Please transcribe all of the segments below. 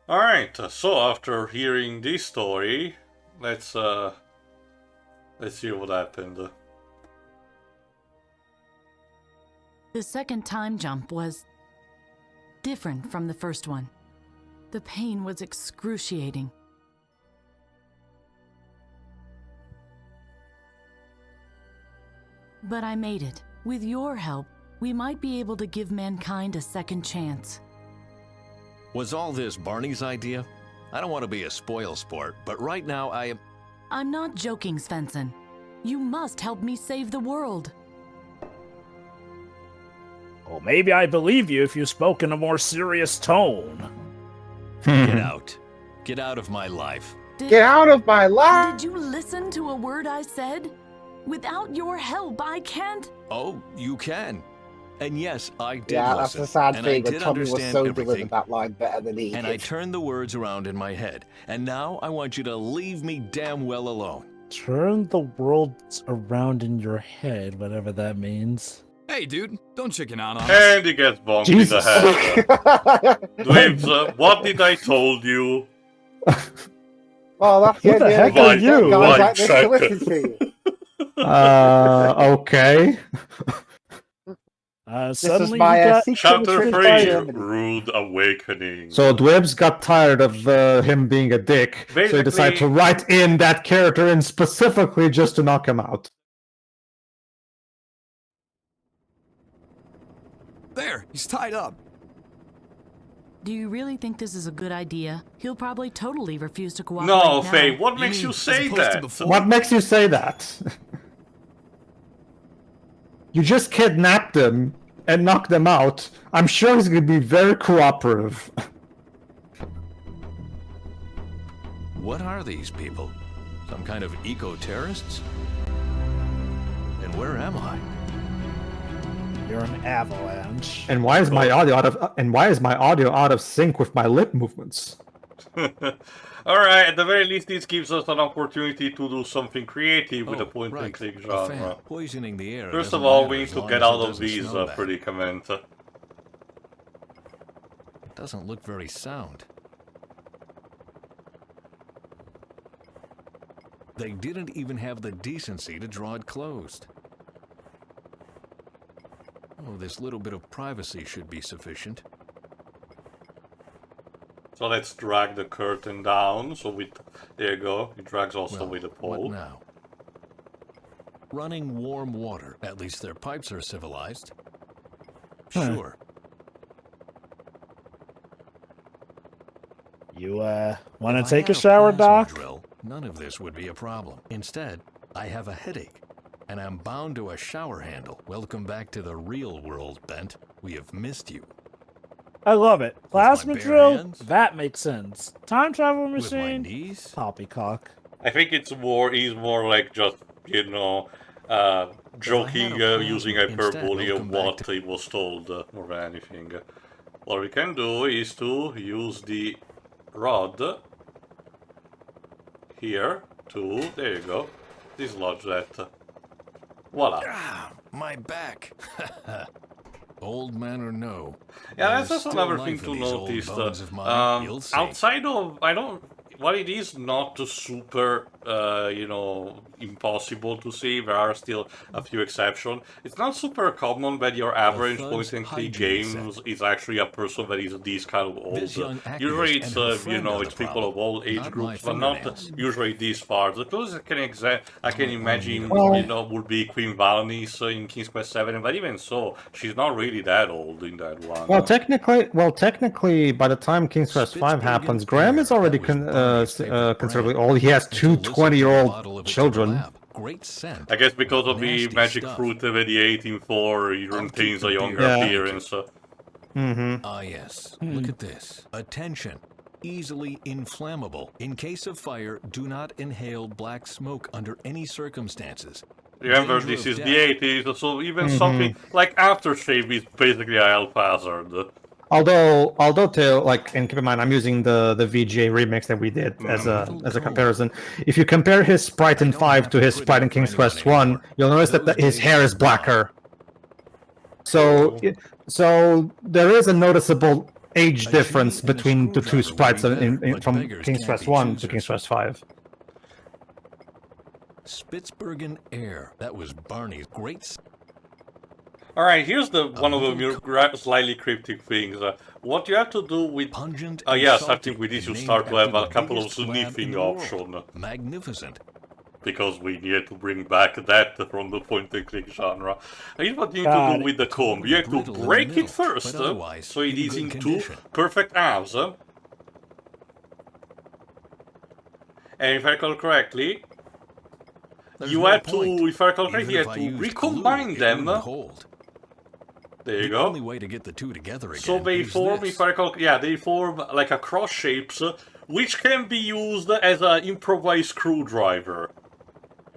Alright, so after hearing this story, let's see what happened. The second time jump was different from the first one. The pain was excruciating. But I made it. With your help, we might be able to give mankind a second chance. Was all this Barney's idea? I don't want to be a spoilsport, but right now I am... I'm not joking, Svensson. You must help me save the world. Well, maybe I believe you if you spoke in a more serious tone. Get out. Get out of my life. Get out of my life! Did you listen to a word I said? Without your help, I can't... Oh, you can. And yes, I did Yeah, listen. that's the sad and thing. I And did Tommy was understand so everything. delivered that line better than he And did. I turned the words around in my head. And now I want you to leave me damn well alone. Turn the world around in your head, whatever that means. Hey, dude, don't chicken out on us. And he gets bonked in the Jesus. head. Dweebs, what did I told you? Oh, that's Who the heck are you? Guys One like this to listen second. to you. Okay. Suddenly is you my got... secret Chapter trick 3, by Germany. Rude Awakening. So Dweebs got tired of him being a dick, so he decided to write in that character in specifically just to knock him out. There, he's tied up. Do you really think this is a good idea? He'll probably totally refuse to cooperate No, now. Faye, what You makes mean you as say opposed to that? before? What makes you say that? You just kidnapped him and knocked him out. I'm sure he's going to be very cooperative. What are these people? Some kind of eco-terrorists? And where am I? You're an avalanche. And why is my audio out of sync with my lip movements? Alright, at the very least, this gives us an opportunity to do something creative with a Right. point-and-click A genre. fan. Poisoning the air. First doesn't of all, matter we need as to long get as out it of doesn't these smell bad. predicament. It doesn't look very sound. They didn't even have the decency to draw it closed. Oh, this little bit of privacy should be sufficient. So let's drag the curtain down. So there you go. It drags also Well, with the what pole. now? Running warm water. At least their pipes are civilized. Huh. Sure. You, want If to I take had a shower, plasma Doc? drill, none of this would be a problem. Instead, I have a headache, and I'm bound to a shower handle. Welcome back to the real world, Bent. We have missed you. I love it. Plasma bare drill? hands? That makes sense. Time travel With my machine? knees? Poppycock. I think he's more like just, joking, using hyperbole of what he was told, more than anything. What we can do is to use the rod here to, there you go, dislodge that. Voila. Ah, my back. Old man or no. Yeah, there's that's just still another life thing in to these old notice. bones of mine. You'll see. Outside of, while it is not super, impossible to see, there are still a few exceptions. It's not super common that your average thug's point-and-click hygiene games is actually a person that is this kind of old. This young activist Usually it's, and her friend are it's the people of all age not groups, my but not fingernails. usually this far. The closest I can imagine, Well- would be Queen Valnice in King's Quest 7, but even so, she's not really that old in that one. Well, technically, by the time King's Quest 5 happens, Graham is already considerably old. He has two 20-year-old children. Great scent. I guess because of the Nasty magic stuff. fruit that he ate in 4, he I'll retains keep a the younger beer. Yeah. appearance. Mm-hmm. Ah, yes. Look at this. Attention. Easily inflammable. In case of fire, do not inhale black smoke under any circumstances. Remember, Danger this of is death. the 80s, so even something like aftershave is basically a health hazard. Although, and keep in mind, I'm using the VGA remix that we did as a comparison. If you compare his sprite in 5 to his sprite in King's Quest 1, you'll notice that his hair is blacker. So there is a noticeable age A difference key and a between the two screwdriver sprites would be better, but from beggars King's can't Quest be 1 to choosers. King's Quest 5. Spitsbergen Air. That was Barney's great. Alright, here's the one of the little slightly cryptic things. What you have to do with... Pungent Oh and yes, I salty, think we need and to named start to after have a the couple of biggest lab in sniffing the world. options. Magnificent. Because we need to bring back that from the point-and-click genre. Here's what you need to God. do with the comb. You have to Brittle in the break it middle, first, but otherwise so it in is good in two condition. perfect halves. And if I recall correctly, There's you no had point. to, if I recall Even correctly, you if had I to used recombine glue, it them. wouldn't hold. There you The go. only way to get the two together again So they is form, this. if I recall, yeah, they form like a cross shapes, which can be used as an improvised screwdriver.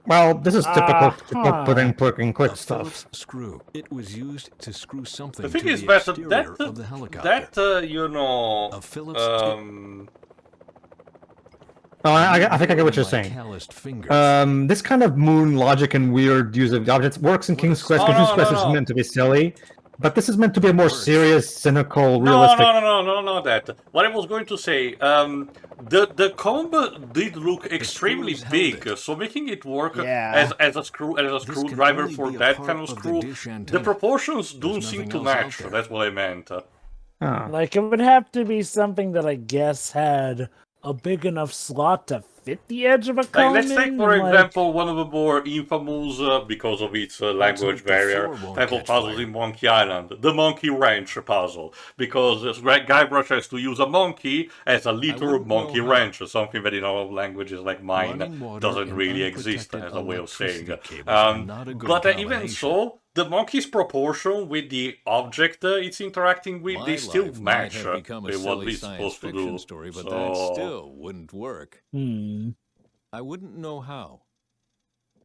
Well, this is typical Uh-huh. putting quick A stuff. Phillips screw. It was used to screw something The thing to is the that exterior of the helicopter. you know, A Phillips Oh, I think I get what you're My saying. calloused fingers. This kind of moon logic and weird use of objects works in What King's a Quest. Oh, King's no, Quest no, is no. meant to be silly, but this is meant to be a more Works. serious, cynical, no, realistic. not that. What I was going to say, the comb did look extremely screws held big, it. so making it work Yeah. as a screwdriver only for be a that part kind of of the screw, dish the antenna. proportions don't There's seem nothing to else out match. there. That's what I meant. Oh. Like, it would have to be something that I guess had a big enough slot to fit the edge of a Like, comb let's take, in, for and, like- example, one of the more infamous, because of its language hope the barrier, floor won't type of catch puzzles fire. in Monkey Island. The Monkey Wrench puzzle. Because Guybrush has to use a monkey as a literal wouldn't know monkey how. wrench, something that in other languages like mine Running water doesn't and really exist unprotected as a way of saying. electricity cables are not a good But even combination. so, the monkey's proportion with the object it's interacting with, My they still life match might have become a with what silly it's science supposed to fiction do. story, but So- that still wouldn't work. Hmm. I wouldn't know how.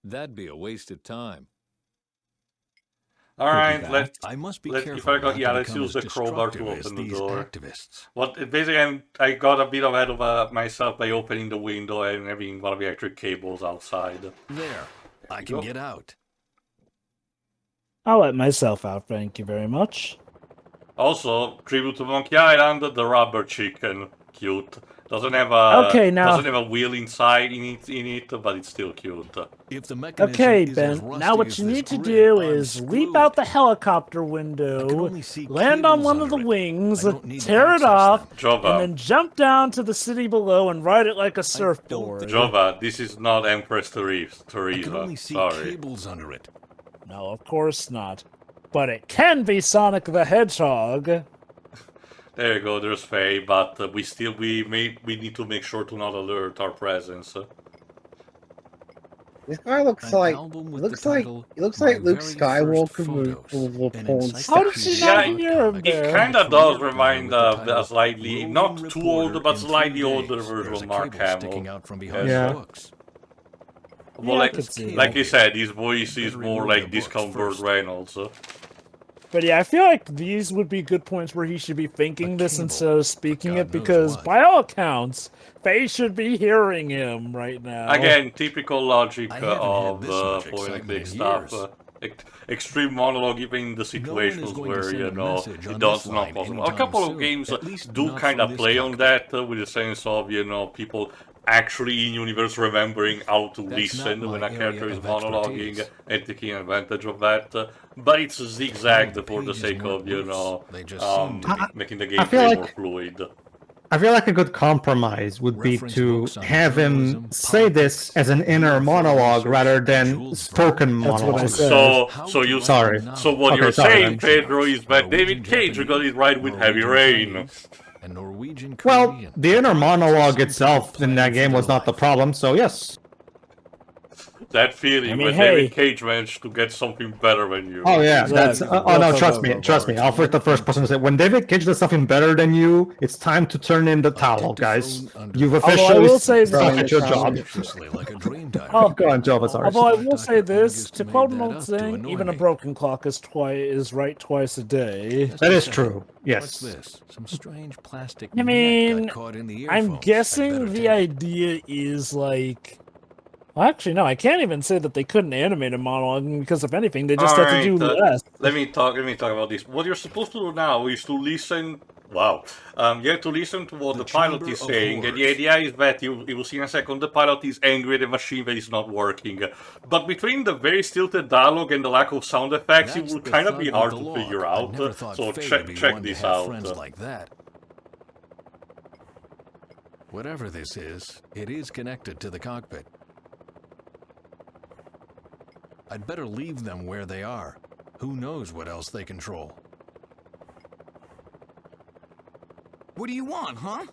That'd be a waste of time. Alright, I must be if careful I got, not yeah, to let's become use as the crowbar to destructive as open the these door. activists. Basically, I got a bit ahead of myself by opening the window and having one of the electric cables outside. There, I can Go. get out. I'll let myself out, thank you very much. Also, tribute to Monkey Island, the rubber chicken, cute. Doesn't have a Okay, now- doesn't have a wheel inside in it, but it's still cute. If the mechanism Okay, is as Ben, rusty now what as you this need to grid, do I'm is leap screwed. out the helicopter I can window, only see land on cables one of the under it. wings, I don't need to tear it access off, them. Jova, and then jump down to the city below and ride it like a surfboard. Jova, this is not Empress Teresa. I can only see Sorry. cables under it. No, of course not. But it can be Sonic the Hedgehog. There you go. There's Faye, but we need to make sure to not alert our presence. This guy looks An like album with looks the like title, he looks My like Luke Very First Skywalker Photos, with an porn How did she not Yeah, hear him It there? kinda does remind With the a title, slightly, Roving not too Reporter old, but in 3 slightly older days. version There's of a Mark cable sticking Hamill. out from behind Yeah. the books. Well, Yeah, I could see like that. you said, his voice is Better more remove like the books Discount Burt first. Reynolds. But yeah, I feel like these would be good points where he should be thinking A this cable, instead of speaking God it, knows because what. by all accounts, Faye should be hearing him right now. Again, typical logic I haven't had of this much point and excitement click in stuff. years. Extreme monologue, even in the No one is situations going to where, send you a know, message on that's this not line possible. A anytime couple of soon, games at least do not kind from of this play on cockpit. that, with the sense of, you know, people actually in universe remembering how to That's listen not when my a character area is of monologuing expertise. and taking advantage of that. But it's zigzagged The for the pages sake weren't of, you loose. know, They just seemed to be. making the I feel gameplay like- more fluid. I feel like a good compromise would be Reference to books on have him journalism, say this politics, as an inner UFO monologue research, rather than Jules spoken That's what I monologue. said. Sorry. So what Okay, you're sorry, saying, then. Pedro, is that David Cage got it right with Heavy Rain. And Norwegian Well, Korean. the inner monologue Some itself people in that plan game for was their not the life. problem, so yes. That feeling I mean, when hey. David Cage managed to get something better than you. Oh yeah, Exactly. that's oh no, trust me. I'll first the first person to say when David Cage does something better than you, it's time to turn in the towel, guys. You've Although I officially will say stuck that- at your job. Suspiciously like a dream diary. Oh, Go on, Jova, sorry. Although I will say Dr. this, August to made quote an that old up to saying, annoy even a me. broken clock is right twice a day. That is true. What's Yes. this? Some strange plastic I net mean, got caught in the I'm earphones. I'd guessing better the take it. idea is like... Well, actually, no, I can't even say that they couldn't animate a monologue, because if anything, they just had to do Alright, less. Let me talk about this. What you're supposed to do now is to listen Wow. You have to listen to what the pilot Chamber is of saying, and the Horrors. idea is that you will see in a second the pilot is angry at the machine that is not working. But between the very stilted dialogue and the lack of sound effects, it That's will the kind of be thug hard with to the figure log. I out. never thought So Faye check would be one to this have out. friends like that. Whatever this is, it is connected to the cockpit. I'd better leave them where they are. Who knows what else they control? What do you want, huh?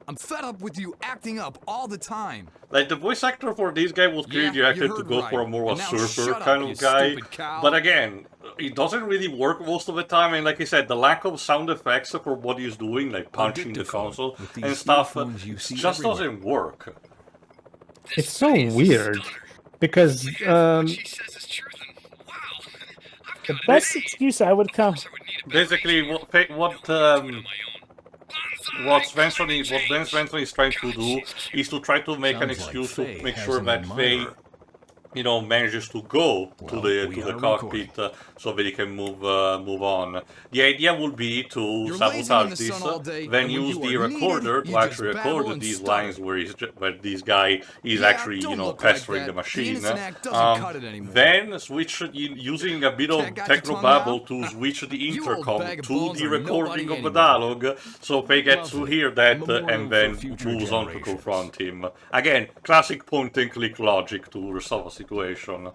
I'm fed up with you acting up all the time. Like, the voice actor for this guy was clearly Yeah, you directed to heard go right. for a more And now surfer shut up, kind you of guy. stupid cow. But again, it doesn't really work most of the time, and like I said, the lack of sound effects for what he's doing, like punching the dictaphone console with these and stuff, earphones you see just everywhere. doesn't work. It's so weird because The best excuse I would come. Basically, what Vince Svensson is trying to do is to try to make an Sounds like excuse to Faye make has sure an that Faye, admirer. manages to go to Well, the we are cockpit so that he can move on. The idea would be to You're lazing in sabotage the this, sun all day, then and when use you the are needed, recorder to you actually just babble record and these stutter. lines where this guy is Yeah, actually, don't look pestering like the that. The machine. innocent act doesn't cut it anymore. Then switch using a bit of Cat got your tongue technobabble out? to switch the You old intercom bag of to bones the are recording nobody of the anyway. dialogue, so Faye gets to Lovely. hear that A memorial and then for future moves on to generations. confront him. Again, classic point-and-click logic to resolve a situation.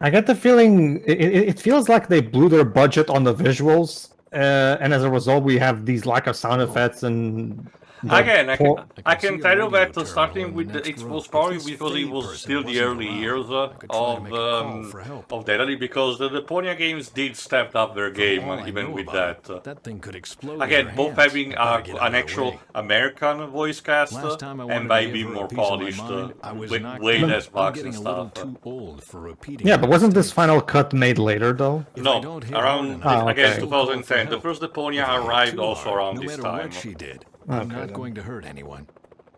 I get the feeling it feels like they blew their budget on the visuals, and as a result, we have these lack of sound effects and. Again, I see can a tell you radio that terminal starting in the with next it room. was If probably this because it Faye was person still the wasn't early around, years I could try to make a call for help. of Daedalus, because the Deponia games did step up their game All I even know with about that. it, that thing could explode. Again, in both her hands. having I better get out an of the actual way. American voice cast Last time I wanted and by to give being her a more piece of my polished, mind, I was knocked way down. less I'm bugs getting and a little stuff. too old for repeating. Yeah, my but wasn't this mistakes. final cut made later though? If I No, don't hit hard around enough, again okay. 2010. The first Deponia If I hit arrived too also hard, around no this matter time. what she did, I'm Okay, not then. going to hurt anyone.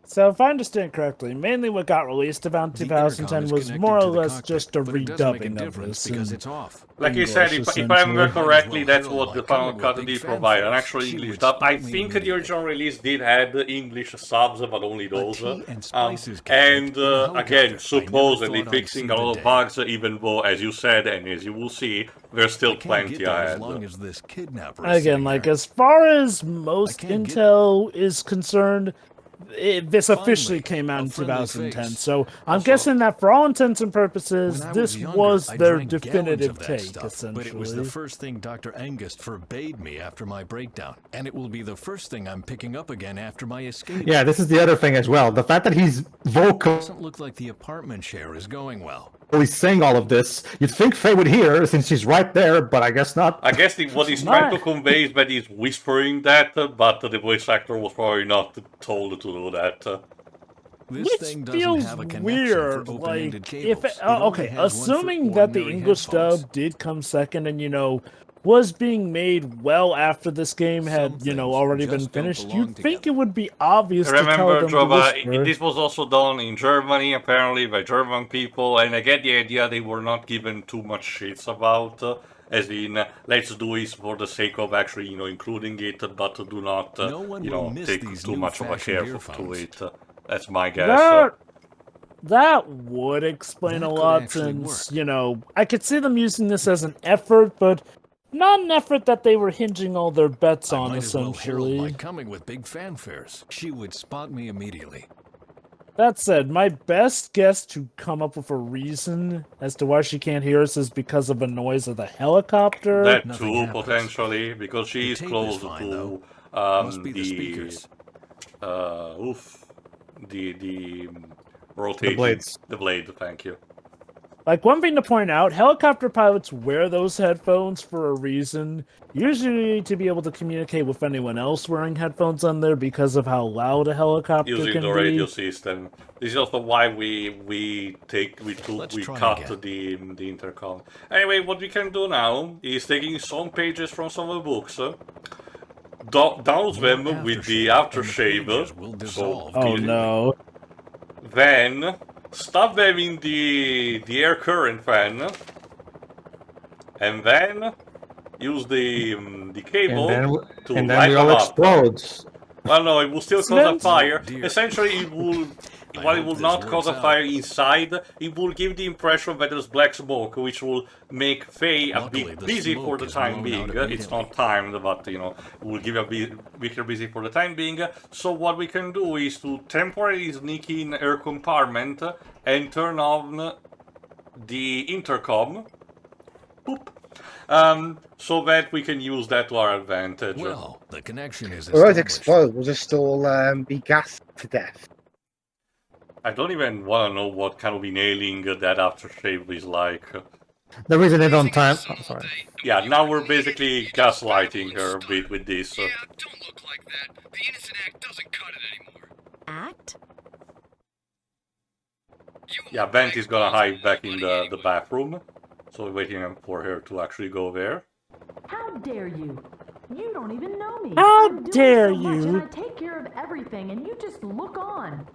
So if I understand correctly, mainly what got released around The 2010 intercom is was connected more or to the less cockpit, just a but it doesn't make a redubbing of difference this. because in it's off. Like you said, English, if I remember essentially. correctly, Might as well that's hail what by the final coming cut with did big provide, an fanfares. actual She English would dub. I spot me think the immediately. original release did have the English subs, but only those. tea and spices cabinet And in a helicopter. again, I never supposedly thought I'd fixing see a the lot of day. bugs, even though, as you said, and as you will see, there's still I can't plenty get there as ahead. long as this kidnapper is Again, sitting like there. as far as most can't get- intel is concerned, this officially Finally, came out a in friendly 2010. face. So I'm Also- guessing that for all intents and purposes, When I this was younger, was I their drank gallons definitive of that take, stuff, essentially. but it was the first thing Dr. Angus forbade me after my breakdown, and it will be the first thing I'm picking up again after my escape. Yeah, this is the other thing as well. The fact that he's vocally Doesn't look like the apartment share is going well. saying all of this, you'd think Faye would hear since she's right there, but I guess not. I guess what he's trying to convey is that he's whispering that, but the voice actor was probably not told to do that. This Which thing doesn't feels have a connection weird. for open-ended Like, cables. if it, It only okay, has one for assuming that the ordinary English headphones. dub did come second, and was being made well after this game had Some things already been just don't finished, belong you'd think together. it would be obvious to tell Remember, them to Drova, whisper. this was also done in Germany, apparently, by German people, and I get the idea they were not given too much shits about, as in, let's do this for the sake of actually, including it, but do not, No one will miss take these too much of a new-fashioned care to earphones. it. That's my guess. That would explain That a could lot, actually since, I could see them using this as an effort, but not an effort that they were hinging all their bets I on, might as well herald essentially. my coming with big fanfares. She would spot me immediately. That said, my best guess to come up with a reason as to why she can't hear us is because of the noise of the helicopter. That Nothing too, happens. potentially, because she The is tape close is fine, to, though. Must be the speakers. the rotating... blades. The blade, thank you. Like, one thing to point out, helicopter pilots wear those headphones for a reason, usually to be able to communicate with anyone else wearing headphones on there because of how loud a helicopter Using can the radio be. system. This is also why we try cut again. the intercom. Anyway, what we can do now is taking some pages from some of the books, douse them More with the aftershave, and the aftershave, pages will so dissolve. Oh the- no. then stuff them in the air current fan, and then use the cable to and light then we them all up. explode. Well, no, it will still cause a Svens? fire. Oh, dear. Essentially, it will. I While it hope will this not cause a works fire out. inside, it will give the impression that there's black smoke, which will make Faye a Luckily, bit the busy for smoke the is time blown out being. It's not timed, but it will give a bit weaker busy for the time being. So what we can do is to temporarily sneak in her compartment and turn on the intercom. Boop. So that we can use that to our advantage. Well, the connection is We won't established. explode. We'll just all be gassed to death. I don't even want to know what kind of inhaling that aftershave is like. The reason they don't time. Oh, sorry. Yeah, now we're basically gaslighting her a bit with this. Yeah, don't look like that. The Innocent Act doesn't cut it anymore. Act? Yeah, Bent is gonna hide back in the bathroom. So we're waiting for her to actually go there. How dare you? You don't even know me. How I'm doing dare so much, you? and I take care of everything, and you just look on.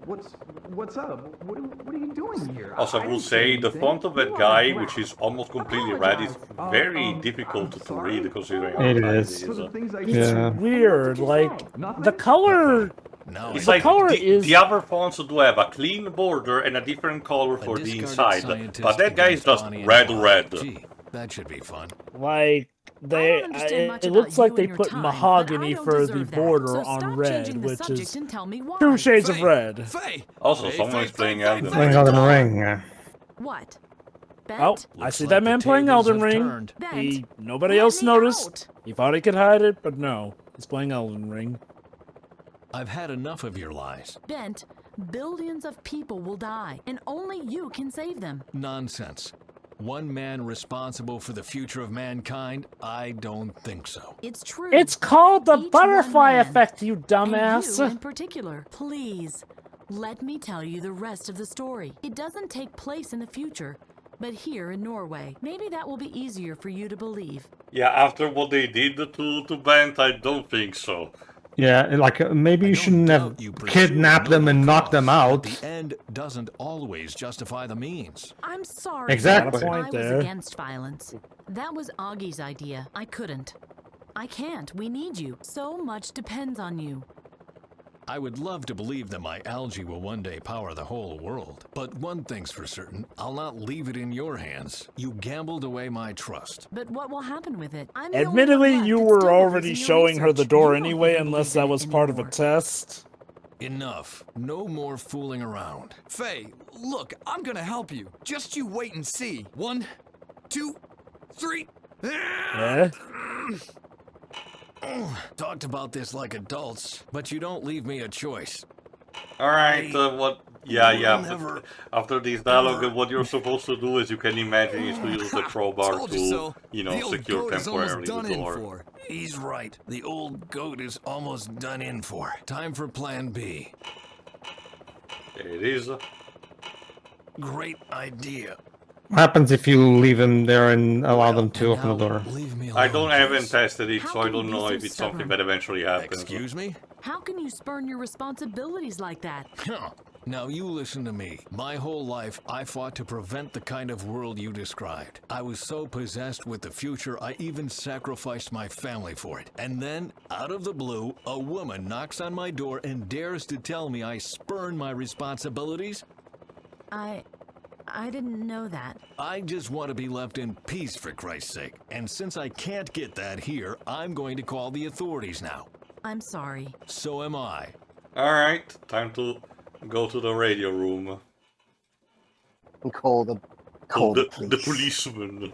What's up? What are you doing here? Also, I will say the font of that guy, which is almost completely red, is very difficult to read considering how It tiny is. For the things I It's Yeah. weird. Like Nothing? the color. Now It's The like color the, is- the other fonts do have a clean border and a different color for the inside, but that guy is just red. Gee, that should be fun. Like I don't understand much it about looks like you they and your put time, mahogany but I don't for the deserve that. border So on stop red, changing the which subject is and tell me why. 2 shades of Faye, red. Faye. Also, Faye, someone Faye, is playing Faye, Elden Faye, Playing Ring. Elden Ring. Yeah. What? Bent? Oh, I Looks see like that the man playing tables Elden have Ring. turned. Nobody Let else me noticed. out. He thought he could hide it, but no, he's playing Elden Ring. I've had enough of your lies. Bent, billions of people will die, and only you can save them. Nonsense. One man responsible for the future of mankind? I don't think so. It's true. It's called the Each butterfly one man. effect, you And dumbass. you in particular. Please, let me tell you the rest of the story. It doesn't take place in the future, but here in Norway. Maybe that will be easier for you to believe. Yeah, after what they did to Bent, I don't think so. Yeah, like maybe I you don't shouldn't doubt have you pursue kidnapped a them and noble knocked them cause, out. but the end doesn't always justify the means. I'm sorry. Exactly. Bent. Got a I point was there. against violence. That was Augie's idea. I couldn't. I can't. We need you. So much depends on you. I would love to believe that my algae will one day power the whole world. But one thing's for certain, I'll not leave it in your hands. You gambled away my trust. But what will happen with it? I'm the only one Admittedly, left you that were still already believes in your showing her the research. door You don't anyway, even unless believe that in was it part of a anymore. test. Enough. No more fooling around. Faye, look, I'm gonna help you. Just you wait and see. 1, 2, 3. Yeah? Talked about this like adults, but you don't leave me a choice. Alright, what? Yeah, will but never, after this dialogue, ever- what you're supposed to do, as you can imagine, is to use the crowbar Told you to, so. The old secure goat is almost temporarily done the in door. for. He's right. The old goat is almost done in for. Time for plan B. There it is. Great idea. What happens if you leave them there and allow them to And open the now, door? Leave me alone, I haven't please. tested it, How so I can you don't be know so if it's something stubborn? that eventually happens. Excuse me? How can you spurn your responsibilities like that? Now you listen to me. My whole life, I fought to prevent the kind of world you described. I was so possessed with the future, I even sacrificed my family for it. And then, out of the blue, a woman knocks on my door and dares to tell me I spurn my responsibilities? I didn't know that. I just want to be left in peace, for Christ's sake. And since I can't get that here, I'm going to call the authorities now. I'm sorry. So am I. Alright, time to go to the radio room. And call the police. The policeman.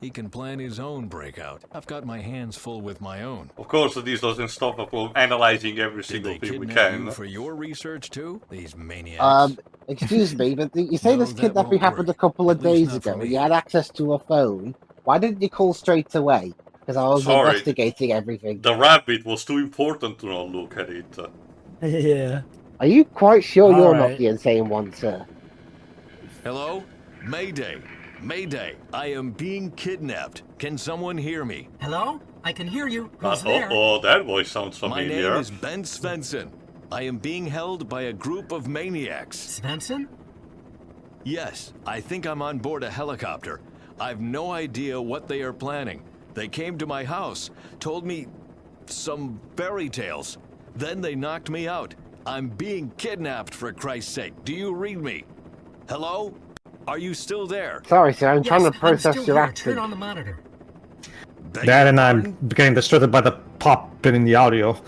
He can plan his own breakout. I've got my hands full with my own. Of course, this doesn't stop us from analyzing every Did single they thing we kidnap can. you for your research too? These maniacs. Excuse me, but you say No, this that kidnapping won't happened a work. couple of At least days not for ago, and me. you had access to a phone. Why didn't you call straight away? Because I was Sorry. investigating everything. The rabbit was too important to not look at it. Yeah. Are you quite sure you're Alright. not the insane one, sir? Hello? Mayday. Mayday. I am being kidnapped. Can someone hear me? Hello? I can hear you. Who's there? Oh, that voice sounds My familiar. name is Ben Svensson. I am being held by a group of maniacs. Svensson? Yes, I think I'm on board a helicopter. I've no idea what they are planning. They came to my house, told me some fairy tales. Then they knocked me out. I'm being kidnapped, for Christ's sake. Do you read me? Hello? Are you still there? Sorry, sir. I'm trying to I'm process still your here. accent. Turn on the monitor. Beg That your and I'm pardon? getting distracted by the pop in the audio.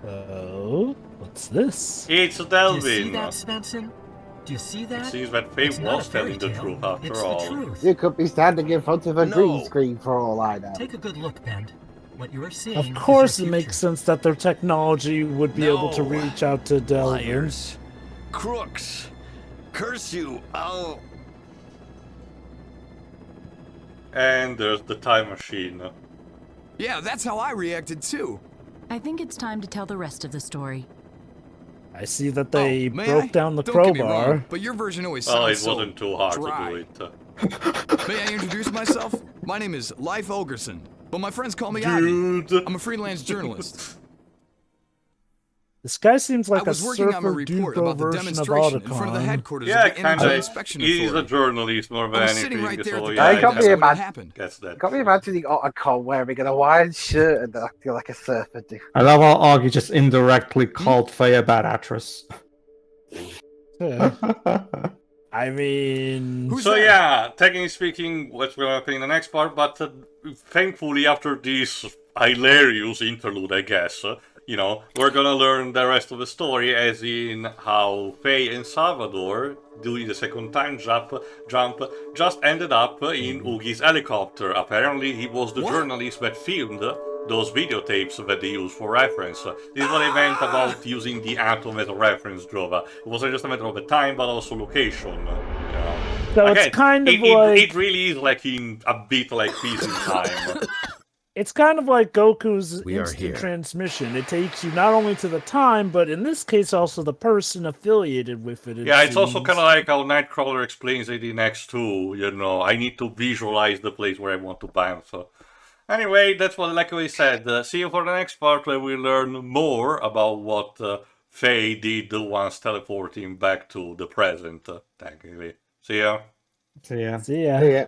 Oh, what's this? It's Do you see Delvin. that, Svensson? Do you see that? It seems that Faye It's not a was fairy telling the tale. truth after It's all. the truth. You could be standing in front of a green No. screen for all I know. Take a good look, Bend. What you are seeing Of is course, your it makes future. sense that their technology would be able to No. reach out to Delvin. Liars. Crooks. Curse you. I'll... And there's the time machine. Yeah, that's how I reacted too. I think it's time to tell the rest of the story. I see that they Oh, may broke I? down the Don't get me crowbar. wrong, but your version always Well, sounds it so wasn't too hard dry. to do it. May I introduce myself? My name is Leif Olgerson, but my friends call me Avi. Dude. I'm a freelance journalist. This guy seems like I was a working on my surfer report dude about the version of demonstration in front of the Otacon. headquarters Yeah, of the Energy kinda. Inspection He's a Authority. journalist more than I was sitting anything, right there at so the yeah, I got that's me when about- it happened. guess that. Got me imagining Otacon wearing a wide shirt and acting like a surfer dude. I love how Augie just indirectly called Faye a bad actress. I mean, Who's So there? yeah, technically speaking, what's going to happen in the next part, but thankfully after this hilarious interlude, I guess, we're gonna learn the rest of the story, as in how Faye and Salvador, doing the second time jump, just ended up in Oogie's helicopter. Apparently he was the journalist that filmed those videotapes that they used for reference. This is what I meant about using the atom as a reference, Jova. It wasn't just a matter of the time, but also location. so Again, it's kind of it like really is like in a bit like Peace in Time. it's kind of like Goku's We are instant here. transmission. It takes you not only to the time, but in this case also the person affiliated with it. Yeah, it's also seems. kind of like how Nightcrawler explains it in X2, I need to visualize the place where I want to bounce. Anyway, that's what, like we said, see you for the next part where we learn more about what Faye did once teleporting back to the present, technically. See ya. So yeah. See ya. Yeah.